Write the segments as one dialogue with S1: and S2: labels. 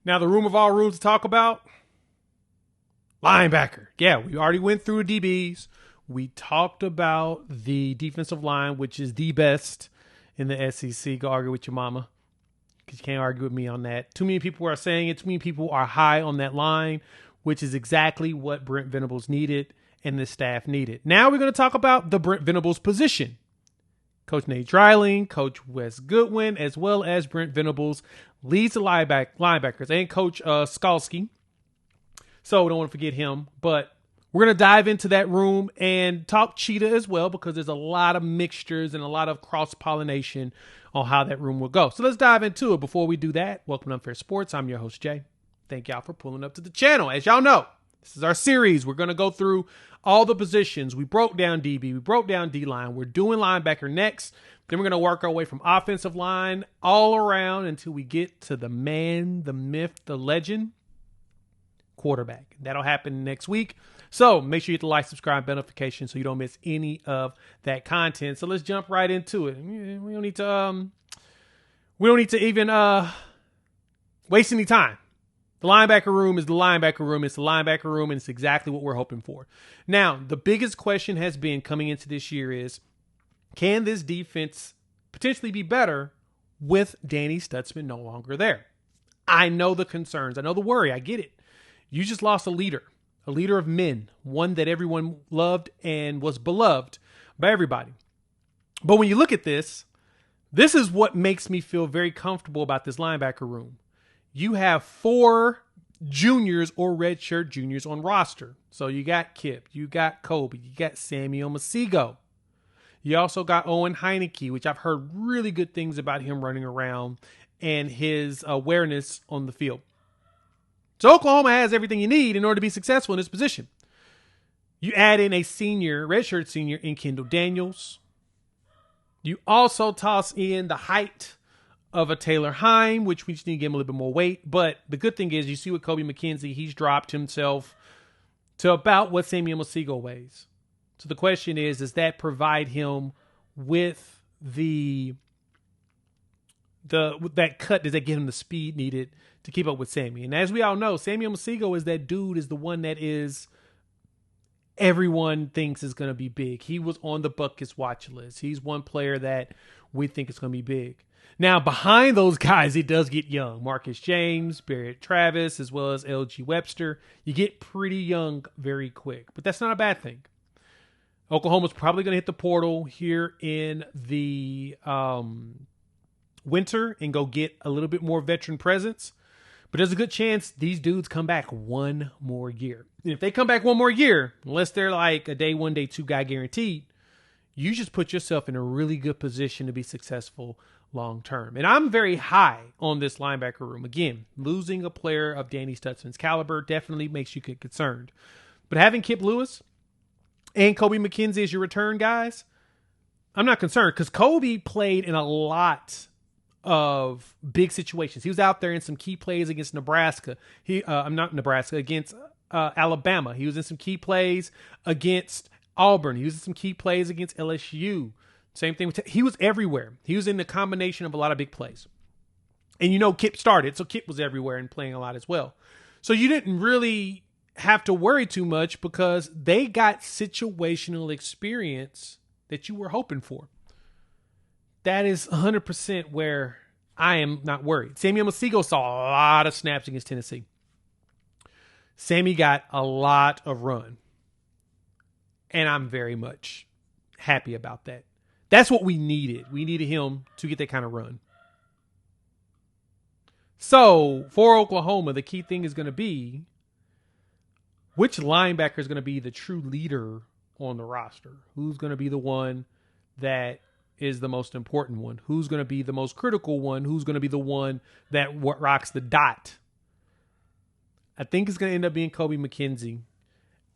S1: Now, the room of all rooms to talk about, linebacker. Yeah, we already went through DBs. We talked about the defensive line, which is the best in the SEC. Go argue with your mama, because you can't argue with me on that. Too many people are saying it. Too many people are high on that line, which is exactly what Brent Venables needed and the staff needed. Now we're going to talk about the Brent Venables position. Coach Nate Dreiling, Coach Wes Goodwin, as well as Brent Venables leads the linebackers, and Coach Skalski. So we don't want to forget him, but we're going to dive into that room and talk Cheetah as well, because there's a lot of mixtures and a lot of cross-pollination on how that room will go. So let's dive into it. Before we do that, welcome to Unfair Sports. I'm your host, Jay. Thank y'all for pulling up to the channel. As y'all know, this is our series. We're going to go through all the positions. We broke down DB. We broke down D-line. We're doing linebacker next. Then we're going to work our way from offensive line all around until we get to the man, the myth, the legend, quarterback. That'll happen next week. So make sure you hit the like, subscribe, notification so you don't miss any of that content. So let's jump right into it. We don't need to even waste any time. The linebacker room is the linebacker room. It's the linebacker room, and it's exactly what we're hoping for. Now, the biggest question has been coming into this year is, can this defense potentially be better with Danny Stutzman no longer there? I know the concerns. I know the worry. I get it. You just lost a leader of men, one that everyone loved and was beloved by everybody. But when you look at this is what makes me feel very comfortable about this linebacker room. You have 4 juniors or redshirt juniors on roster. So you got Kip, you got Kobe, you got Samuel Masigo. You also got Owen Heineke, which I've heard really good things about him running around and his awareness on the field. So Oklahoma has everything you need in order to be successful in this position. You add in a senior, redshirt senior in Kendall Daniels. You also toss in the height of a Taylor Heim, which we just need to give him a little bit more weight. But the good thing is, you see with Kobe McKenzie, he's dropped himself to about what Samuel Masigo weighs. So the question is, does that provide him with that cut? Does that give him the speed needed to keep up with Sammy? And as we all know, Samuel Masigo is that dude, is the one that is everyone thinks is going to be big. He was on the Buckets watch list. He's one player that we think is going to be big. Now, behind those guys, it does get young. Marcus James, Barrett Travis, as well as LG Webster. You get pretty young very quick, but that's not a bad thing. Oklahoma's probably going to hit the portal here in the winter and go get a little bit more veteran presence. But there's a good chance these dudes come back one more year. And if they come back one more year, unless they're like a day 1, day 2 guy guaranteed, you just put yourself in a really good position to be successful long term. And I'm very high on this linebacker room. Again, losing a player of Danny Stutzman's caliber definitely makes you get concerned. But having Kip Lewis and Kobe McKenzie as your return guys, I'm not concerned, because Kobe played in a lot of big situations. He was out there in some key plays against Nebraska. Against Alabama. He was in some key plays against Auburn. He was in some key plays against LSU. Same thing with he was everywhere. He was in the combination of a lot of big plays. And Kip started, so Kip was everywhere and playing a lot as well. So you didn't really have to worry too much, because they got situational experience that you were hoping for. That is 100% where I am not worried. Samuel Masigo saw a lot of snaps against Tennessee. Sammy got a lot of run. And I'm very much happy about that. That's what we needed. We needed him to get that kind of run. So, for Oklahoma, the key thing is going to be, which linebacker is going to be the true leader on the roster? Who's going to be the one that is the most important one? Who's going to be the most critical one? Who's going to be the one that rocks the dot? I think it's going to end up being Kobe McKenzie.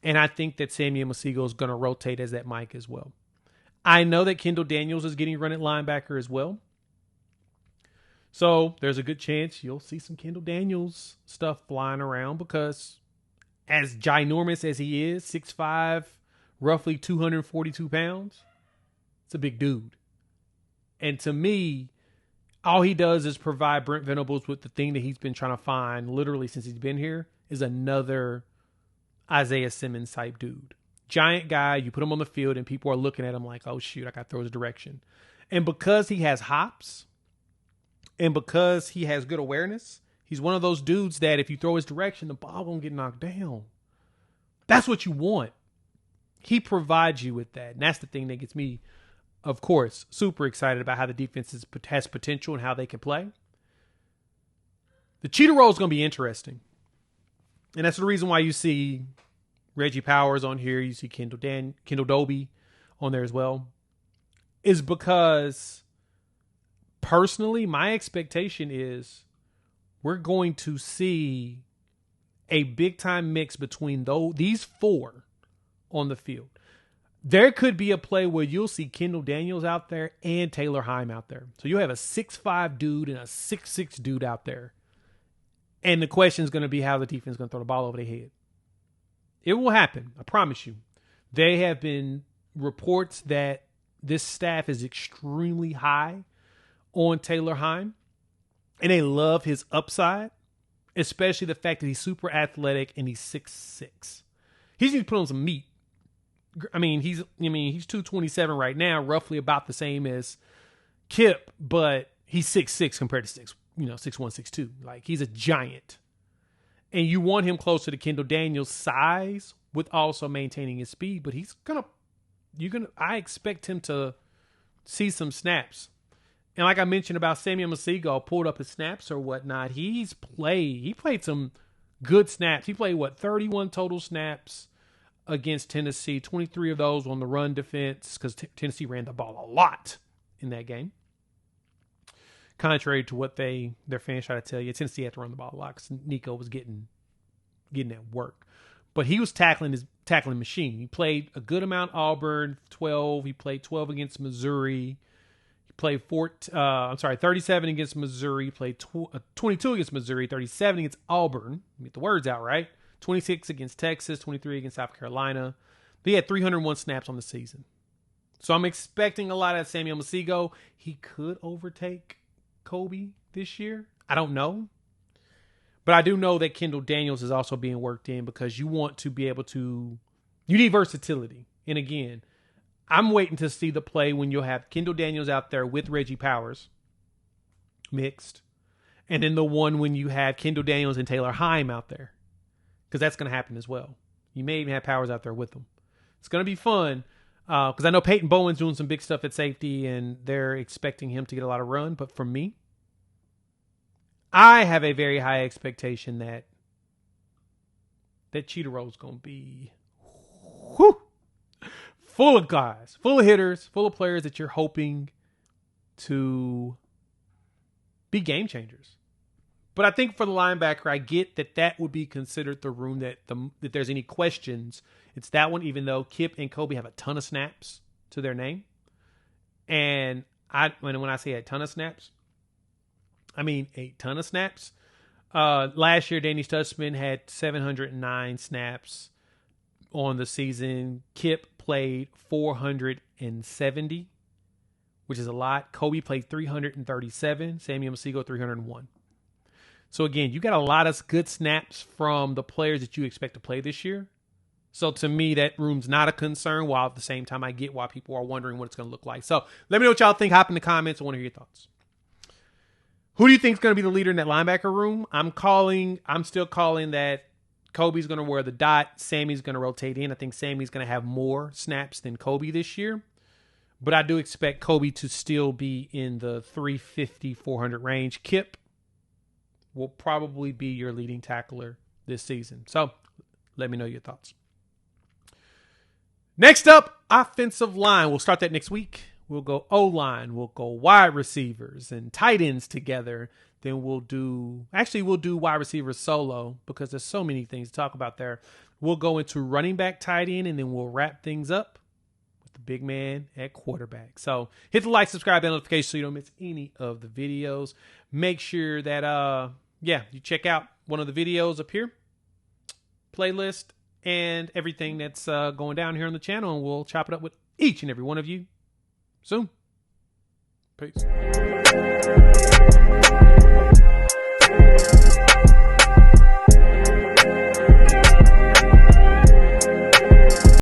S1: And I think that Samuel Masigo is going to rotate as that Mike as well. I know that Kendall Daniels is getting run at linebacker as well. So there's a good chance you'll see some Kendall Daniels stuff flying around, because as ginormous as he is, 6'5", roughly 242 pounds, it's a big dude. And to me, all he does is provide Brent Venables with the thing that he's been trying to find literally since he's been here, is another Isaiah Simmons type dude. Giant guy, you put him on the field and people are looking at him like, oh shoot, I got to throw his direction. And because he has hops and because he has good awareness, he's one of those dudes that if you throw his direction, the ball won't get knocked down. That's what you want. He provides you with that. And that's the thing that gets me, of course, super excited about how the defense has potential and how they can play. The Cheetah role is going to be interesting. And that's the reason why you see Reggie Powers on here. You see Kendall Doby on there as well. Is because, personally, my expectation is we're going to see a big-time mix between these four on the field. There could be a play where you'll see Kendall Daniels out there and Taylor Heim out there. So you'll have a 6'5 dude and a 6'6 dude out there. And the question is going to be how the defense is going to throw the ball over their head. It will happen. I promise you. There have been reports that this staff is extremely high on Taylor Heim. And they love his upside. Especially the fact that he's super athletic and he's 6'6". He needs to put on some meat. He's 227 right now, roughly about the same as Kip, but he's 6'6" compared to 6'1", 6'2". Like, he's a giant. And you want him closer to Kendall Daniels' size with also maintaining his speed, but I expect him to see some snaps. And like I mentioned about Samuel Masigo, pulled up his snaps or whatnot, he played some good snaps. He played 31 total snaps against Tennessee, 23 of those on the run defense, because Tennessee ran the ball a lot in that game. Contrary to what their fans try to tell you, Tennessee had to run the ball a lot because Nico was getting that work. But he was tackling machine. He played a good amount Auburn, 12. He played 12 against Missouri. He played 37 against Missouri. He played 22 against Missouri, 37 against Auburn. Get the words out right. 26 against Texas, 23 against South Carolina. But he had 301 snaps on the season. So I'm expecting a lot of Samuel Masigo. He could overtake Kobe this year. I don't know. But I do know that Kendall Daniels is also being worked in because you want to be able to... You need versatility. And again, I'm waiting to see the play when you'll have Kendall Daniels out there with Reggie Powers mixed. And then the one when you have Kendall Daniels and Taylor Heim out there. Because that's going to happen as well. You may even have Powers out there with them. It's going to be fun. Because I know Peyton Bowen's doing some big stuff at safety and they're expecting him to get a lot of run. But for me, I have a very high expectation that Cheetah Roll is going to be full of guys, full of hitters, full of players that you're hoping to be game changers. But I think for the linebacker, I get that would be considered the room that there's any questions. It's that one, even though Kip and Kobe have a ton of snaps to their name. And when I say a ton of snaps, I mean a ton of snaps. Last year, Danny Stutzman had 709 snaps on the season. Kip played 470, which is a lot. Kobe played 337. Samuel Masigo 301. So again, you got a lot of good snaps from the players that you expect to play this year. So to me, that room's not a concern, while at the same time I get why people are wondering what it's going to look like. So let me know what y'all think. Hop in the comments. I want to hear your thoughts. Who do you think is going to be the leader in that linebacker room? I'm still calling that Kobe's going to wear the dot. Sammy's going to rotate in. I think Sammy's going to have more snaps than Kobe this year. But I do expect Kobe to still be in the 350, 400 range. Kip will probably be your leading tackler this season. So let me know your thoughts. Next up, offensive line. We'll start that next week. We'll go O-line. We'll go wide receivers and tight ends together. Then we'll do wide receivers solo because there's so many things to talk about there. We'll go into running back, tight end, and then we'll wrap things up with the big man at quarterback. So hit the like, subscribe, and notification so you don't miss any of the videos. Make sure that you check out one of the videos up here, playlist, and everything that's going down here on the channel, and we'll chop it up with each and every one of you soon. Peace.